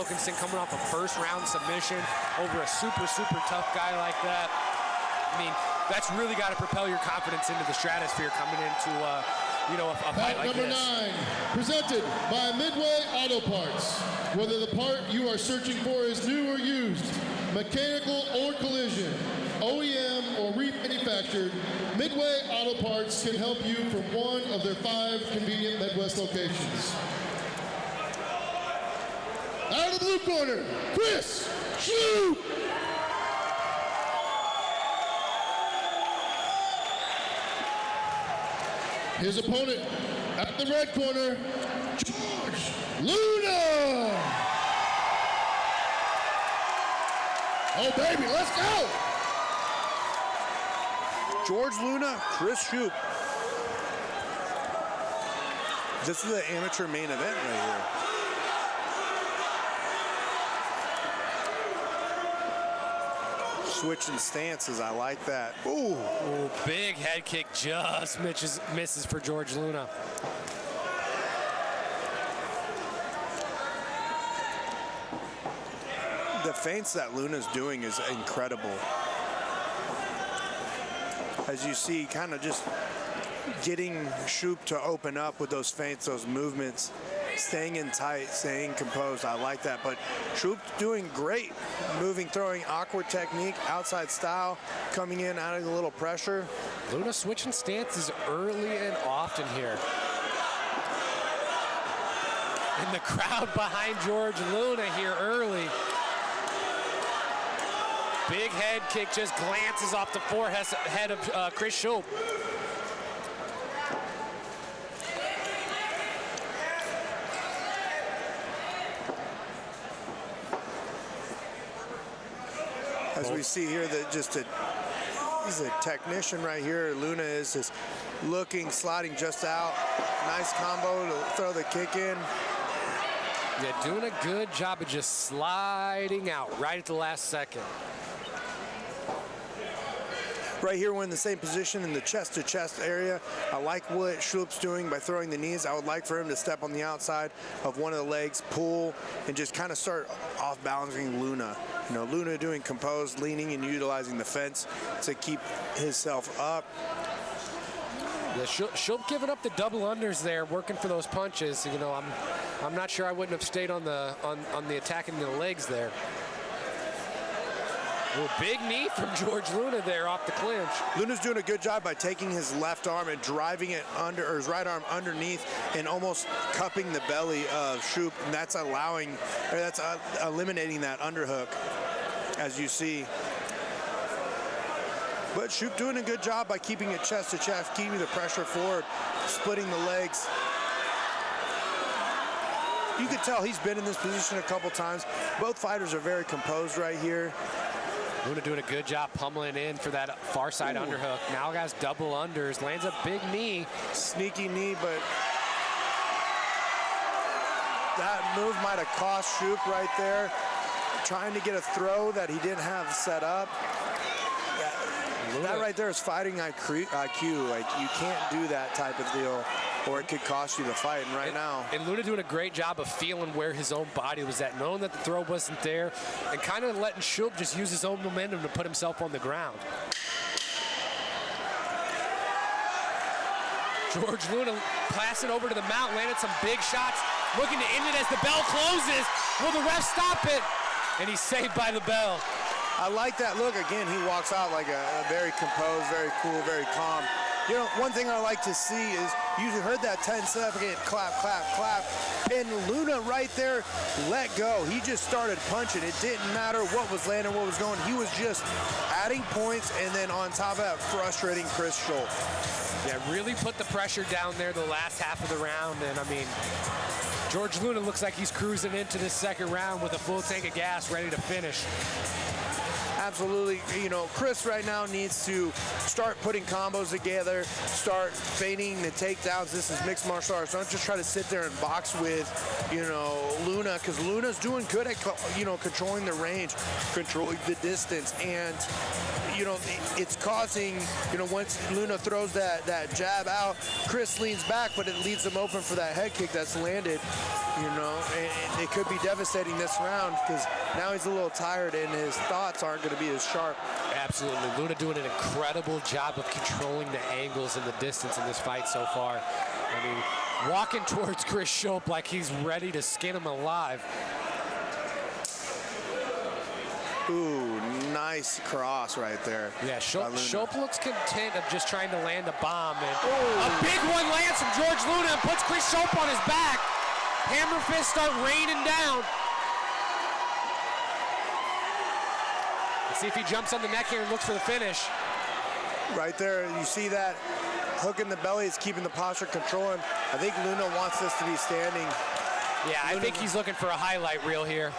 Wilkinson coming off a first-round submission over a super, super tough guy like that. I mean, that's really got to propel your confidence into the stratosphere coming into, you know, a fight like number this. 9, presented by Midway Auto Parts. Whether the part you are searching for is new or used, mechanical or collision, OEM or remanufactured, Midway Auto Parts can help you from one of their 5 convenient Midwest locations. Out of the blue corner, Chris Schulp. His opponent at the red corner, Jorge Luna. Oh baby, let's go. Jorge Luna, Chris Schulp. This is the amateur main event right here. Switching stances, I like that. Ooh. Ooh, big head kick just misses for Jorge Luna. The feints that Luna's doing is incredible. As you see, kind of just getting Schulp to open up with those feints, those movements, staying in tight, staying composed. I like that, but Schulp doing great. Moving, throwing, awkward technique, outside style, coming in, adding a little pressure. Luna switching stances early and often here. And the crowd behind Jorge Luna here early. Big head kick just glances off the forehead of Chris Schulp. As we see here, that he's a technician right here. Luna is just looking, sliding just out. Nice combo to throw the kick in. Yeah, doing a good job of just sliding out right at the last second. Right here, we're in the same position in the chest-to-chest area. I like what Schulp's doing by throwing the knees. I would like for him to step on the outside of one of the legs, pull, and just kind of start off-balancing Luna. You know, Luna doing composed, leaning and utilizing the fence to keep himself up. Yeah, Schulp giving up the double unders there, working for those punches. You know, I'm not sure I wouldn't have stayed on the attacking the legs there. Ooh, big knee from Jorge Luna there off the clinch. Luna's doing a good job by taking his left arm and driving it under, or his right arm underneath, and almost cupping the belly of Schulp, and that's eliminating that underhook, as you see. But Schulp doing a good job by keeping it chest to chest, keeping the pressure forward, splitting the legs. You can tell he's been in this position a couple times. Both fighters are very composed right here. Luna doing a good job pummeling in for that far side underhook. Now guys double unders, lands a big knee. Sneaky knee, but that move might have cost Schulp right there. Trying to get a throw that he didn't have set up. That right there is fighting IQ. Like, you can't do that type of deal, or it could cost you the fight. And right now, and Luna doing a great job of feeling where his own body was at, knowing that the throw wasn't there, and kind of letting Schulp just use his own momentum to put himself on the ground. Jorge Luna passing over to the mount, landed some big shots, looking to end it as the bell closes. Will the ref stop it? And he's saved by the bell. I like that look. Again, he walks out like a very composed, very cool, very calm. You know, one thing I like to see is you heard that 10-second clap, clap, clap, and Luna right there let go. He just started punching. It didn't matter what was landing, what was going. He was just adding points, and then on top of that, frustrating Chris Schulp. Yeah, really put the pressure down there the last half of the round, and I mean, Jorge Luna looks like he's cruising into this second round with a full tank of gas, ready to finish. absolutely. You know, Chris right now needs to start putting combos together, start fading the takedowns. This is mixed martial arts. Don't just try to sit there and box with, you know, Luna, because Luna's doing good at, you know, controlling the range, controlling the distance, and you know, it's causing, you know, once Luna throws that jab out, Chris leans back, but it leaves him open for that head kick that's landed, you know, and it could be devastating this round because now he's a little tired and his thoughts aren't going to be as sharp. Absolutely. Luna doing an incredible job of controlling the angles and the distance in this fight so far. I mean, walking towards Chris Schulp like he's ready to skin him alive. Ooh, nice cross right there. Yeah, Schulp looks content of just trying to land a bomb. And a big one lands from George Luna and puts Chris Schulp on his back. Hammer fists start raining down. Let's see if he jumps on the neck here and looks for the finish. Right there, you see that hook in the belly is keeping the posture controlling. I think Luna wants this to be standing. Yeah, I think he's looking for a highlight reel here.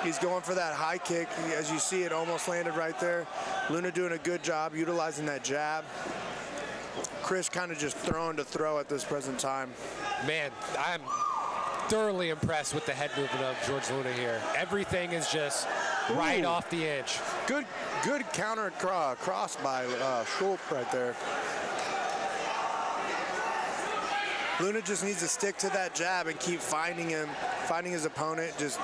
He's going for that high kick. As you see, it almost landed right there. Luna doing a good job utilizing that jab. Chris kind of just throwing to throw at this present time. Man, I'm thoroughly impressed with the head movement of George Luna here. Everything is just right off the edge. Good counter cross by Schulp right there. Luna just needs to stick to that jab and keep finding his opponent, just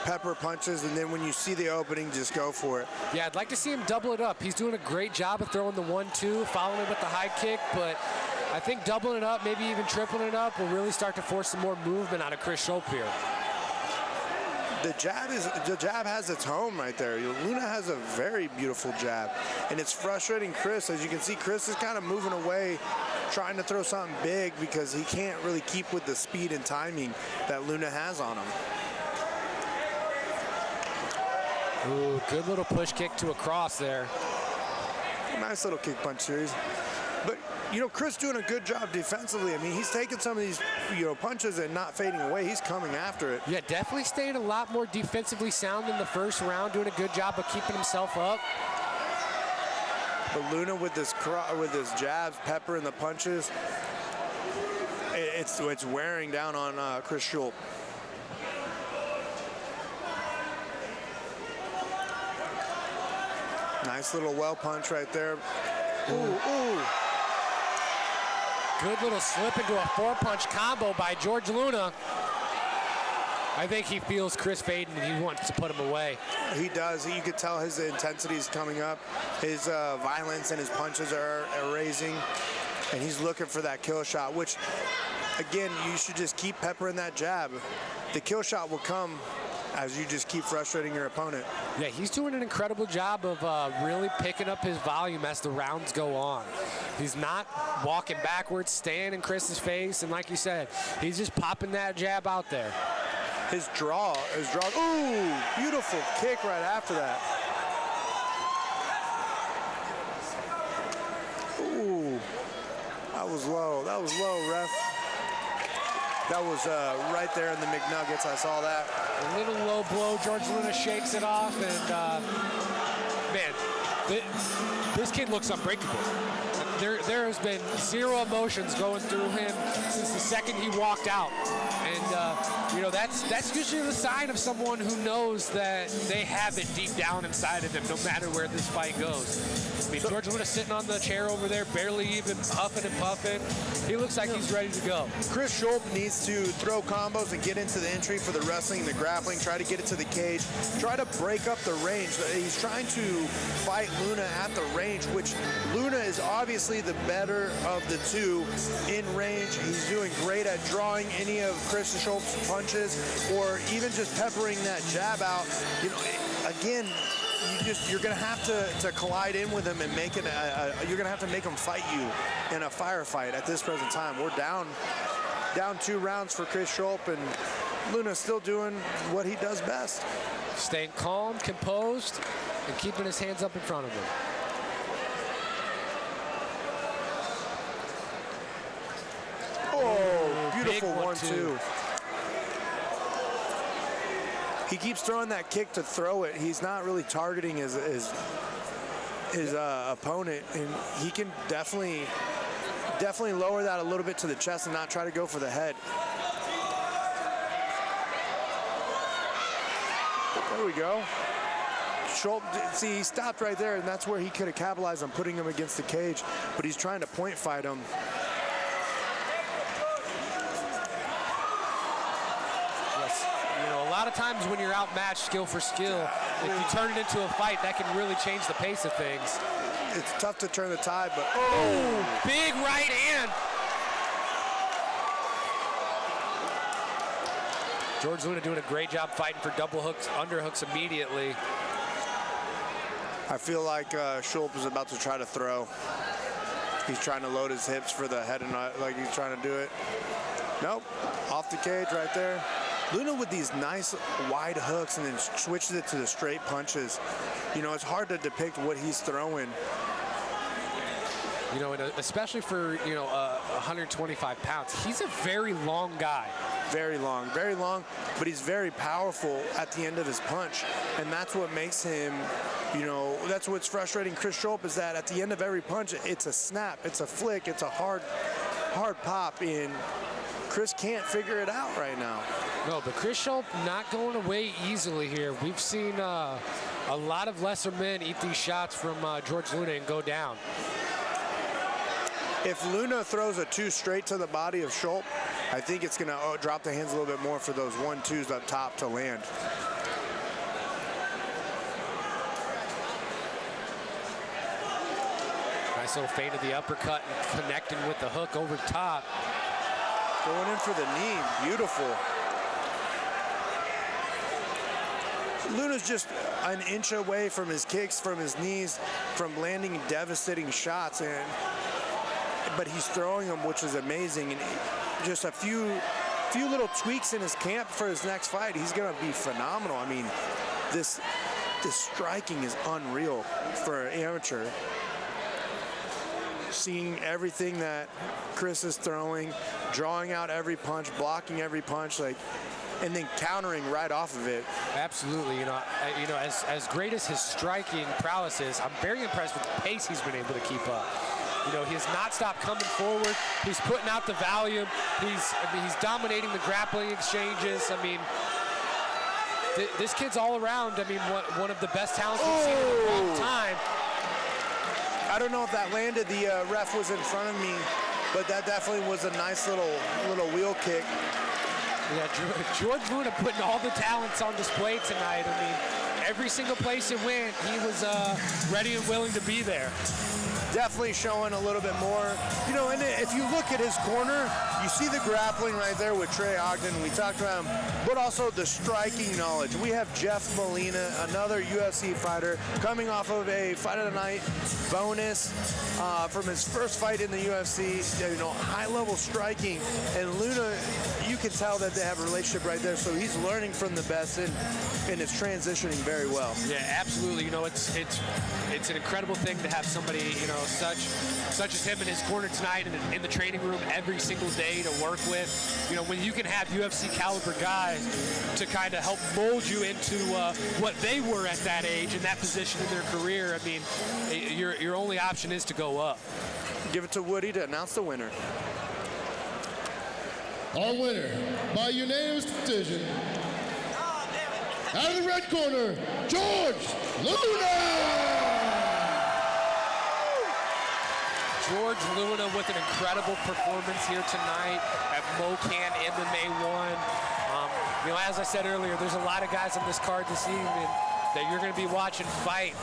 pepper punches, and then when you see the opening, just go for it. Yeah, I'd like to see him double it up. He's doing a great job of throwing the 1-2, following it with the high kick, but I think doubling it up, maybe even tripling it up, will really start to force some more movement out of Chris Schulp here. The jab has its home right there. Luna has a very beautiful jab, and it's frustrating Chris. As you can see, Chris is kind of moving away, trying to throw something big because he can't really keep with the speed and timing that Luna has on him. Ooh, good little push kick to a cross there. Nice little kick punch series. But, you know, Chris doing a good job defensively. I mean, he's taking some of these, you know, punches and not fading away. He's coming after it. Yeah, definitely staying a lot more defensively sound in the first round, doing a good job of keeping himself up. But Luna with his jabs, peppering the punches, it's wearing down on Chris Schulp. Nice little well punch right there. Ooh, ooh. Good little slip into a 4-punch combo by George Luna. I think he feels Chris fading and he wants to put him away. He does. You could tell his intensity is coming up. His violence and his punches are raising. And he's looking for that kill shot, which, again, you should just keep peppering that jab. The kill shot will come as you just keep frustrating your opponent. Yeah, he's doing an incredible job of really picking up his volume as the rounds go on. He's not walking backwards, staying in Chris's face, and like you said, he's just popping that jab out there. His draw, ooh, beautiful kick right after that. Ooh, that was low, ref. That was right there in the McNuggets, I saw that. A little low blow, George Luna shakes it off, and man, this kid looks unbreakable. There has been zero emotions going through him since the second he walked out. And, you know, that's usually the sign of someone who knows that they have it deep down inside of them, no matter where this fight goes. I mean, George Luna sitting on the chair over there, barely even puffing and puffing. He looks like he's ready to go. Chris Schulp needs to throw combos and get into the entry for the wrestling, the grappling, try to get it to the cage, try to break up the range. He's trying to fight Luna at the range, which Luna is obviously the better of the two in range. He's doing great at drawing any of Chris Schulp's punches or even just peppering that jab out. You know, again, you're gonna have to collide in with him and make it. You're gonna have to make him fight you in a firefight at this present time. We're down 2 rounds for Chris Schulp, and Luna's still doing what he does best. Staying calm, composed, and keeping his hands up in front of him. Oh, beautiful 1-2. he keeps throwing that kick to throw it. He's not really targeting his opponent, and he can definitely lower that a little bit to the chest and not try to go for the head. There we go. Schulp, see, he stopped right there, and that's where he could have capitalized on putting him against the cage, but he's trying to point fight him. Yes, you know, a lot of times when you're outmatched skill for skill, if you turn it into a fight, that can really change the pace of things. It's tough to turn the tide, but oh, big right hand. George Luna doing a great job fighting for double hooks, underhooks immediately. I feel like Schulp is about to try to throw. He's trying to load his hips for the head and like he's trying to do it. Nope, off the cage right there. Luna with these nice wide hooks and then switches it to the straight punches. You know, it's hard to depict what he's throwing. You know, especially for, you know, 125 pounds, he's a very long guy. Very long, but he's very powerful at the end of his punch. And that's what makes him, you know, that's what's frustrating Chris Schulp, is that at the end of every punch, it's a snap, it's a flick, it's a hard pop, and Chris can't figure it out right now. No, but Chris Schulp not going away easily here. We've seen a lot of lesser men eat these shots from George Luna and go down. If Luna throws a 2 straight to the body of Schulp, I think it's going to drop the hands a little bit more for those 1-2s up top to land. Nice little feint of the uppercut and connecting with the hook over top. Going in for the knee, beautiful. Luna's just an inch away from his kicks, from his knees, from landing devastating shots, but he's throwing them, which is amazing. And just a few little tweaks in his camp for his next fight, he's gonna be phenomenal. I mean, this striking is unreal for an amateur. Seeing everything that Chris is throwing, drawing out every punch, blocking every punch, like, and then countering right off of it. Absolutely, you know, as great as his striking prowess is, I'm very impressed with the pace he's been able to keep up. You know, he has not stopped coming forward. He's putting out the volume. He's dominating the grappling exchanges. I mean, this kid's all around. I mean, one of the best talents we've seen in a long time. I don't know if that landed. The ref was in front of me, but that definitely was a nice little wheel kick. Yeah, George Luna putting all the talents on display tonight. I mean, every single place it went, he was ready and willing to be there. Definitely showing a little bit more. You know, and if you look at his corner, you see the grappling right there with Trey Ogden. We talked about him, but also the striking knowledge. We have Jeff Molina, another UFC fighter, coming off of a Fight of the Night bonus from his first fight in the UFC. You know, high-level striking. And Luna, you can tell that they have a relationship right there. So he's learning from the best and it's transitioning very well. Yeah, absolutely. You know, it's an incredible thing to have somebody, you know, such as him in his corner tonight and in the training room every single day to work with. You know, when you can have UFC caliber guys to kind of help mold you into what they were at that age and that position in their career, I mean, your only option is to go up. Give it to Woody to announce the winner. Our winner by unanimous decision, out of the red corner, George Luna! George Luna with an incredible performance here tonight at Mokan MMA 1. You know, as I said earlier, there's a lot of guys on this card this evening that you're going to be watching fight.